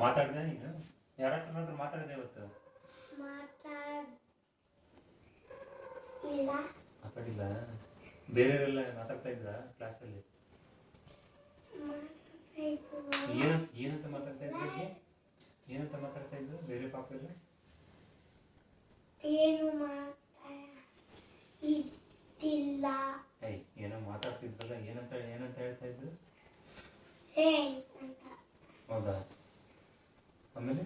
ಮಾತಾಡ್ದೆ ನೀನು ಯಾರ ಹತ್ರ ಮಾತಾಡಿದೆ ಇವತ್ತು? ಮಾತಾಡಿಲ್ಲ. ಬೇರೆಯವರೆಲ್ಲ ಮಾತಾಡ್ತಾ ಇದ್ರ ಕ್ಲಾಸಲ್ಲಿ? ಏನಂತ ಮಾತಾಡ್ತಾ ಇದ್ರು? ಏನಂತ ಮಾತಾಡ್ತಾ ಇದ್ರು ಬೇರೆ ಪಾಪ ಎಲ್ಲ? ಏನು ಇದ್ದಿಲ್ಲ. ಏನೋ ಮಾತಾಡ್ತಿದ್ರಲ್ಲ, ಏನಂತ ಹೇಳ್ತಾ ಇದ್ರು? ಅಂತ. ಹೌದಾ? ಆಮೇಲೆ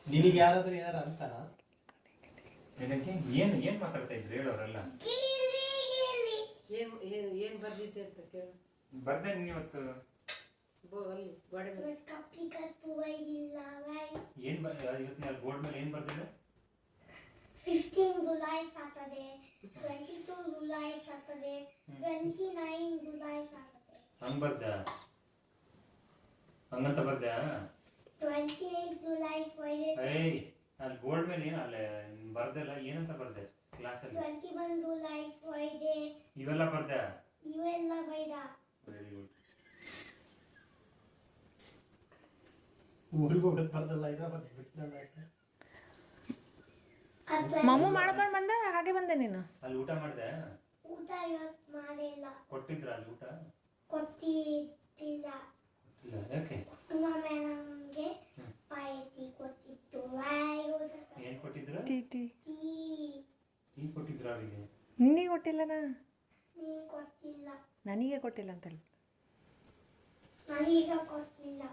ನಿನಗೆ ಯಾರಾದ್ರೂ ಏನಾರ ಅಂತಾರ? ನಿನಗೆ ಏನ್ ಮಾತಾಡ್ತಾ ಇದ್ರು ಹೇಳೋರೆಲ್ಲ? ಏನ್ ಬರ್ದಿದ್ದೆ ಅಂತ ಕೇಳು. ಬರ್ದೆ ನೀನ್ ಇವತ್ತು? ಅಲ್ಲಿ ಗೋಡೆ ಮೇಲೆ ಏನ್ ಇವತ್ತು ಬೋರ್ಡ್ ಮೇಲೆ ಏನ್ ಬರ್ದಿಲ್ಲ? 15 July Saturday, 22 July Saturday, 29 July Saturday. ಹಂಗ ಬರ್ದ? ಹಂಗಂತ ಬರ್ದ? 28 ಜುಲೈ ಫ್ರೈಡೆ. ಅಲ್ಲಿ ಬೋರ್ಡ್ ಮೇಲೆ ಏನ ಅಲ್ಲೇ ಬರ್ದಲ್ಲ, ಏನಂತ ಬರ್ದೆ ಕ್ಲಾಸಲ್ಲಿ? 21 ಜುಲೈ ಫ್ರೈಡೆ. ಇವೆಲ್ಲ ಬರ್ದ? ಇವೆಲ್ಲ ಬೈದ. Very good. ಊರಿಗೆ ಹೋಗೋದು ಬರ್ದಲ್ಲ, ಹೈದ್ರಾಬಾದ್ ಬಿಟ್ಟಿದ್ದ. ಮಾಮು ಮಾಡ್ಕೊಂಡು ಬಂದೆ, ಹಾಗೆ ಬಂದೆ ನೀನು? ಅಲ್ಲಿ ಊಟ ಮಾಡ್ದೆ? ಊಟ ಇವತ್ತು ಮಾಡಿಲ್ಲ. ಕೊಟ್ಟಿದ್ರ ಅಲ್ಲಿ ಊಟ? ಕೊಟ್ಟಿದ್ದಿಲ್ಲ. ಯಾಕೆ? ಸುಮ್ಮ ನಮಗೆ ಪಾಯತಿ ಕೊಟ್ಟಿತ್ತು. ಏನ್ ಕೊಟ್ಟಿದ್ರ? ಟೀ ಕೊಟ್ಟಿದ್ರ ಅವರಿಗೆ? ನಿನಗೆ ಕೊಟ್ಟಿಲ್ಲ? ನೀ ಕೊಟ್ಟಿಲ್ಲ. ನನಗೆ ಕೊಟ್ಟಿಲ್ಲ ಅಂತ ಹೇಳಿ. ನನಗೆ ಕೊಟ್ಟಿಲ್ಲ.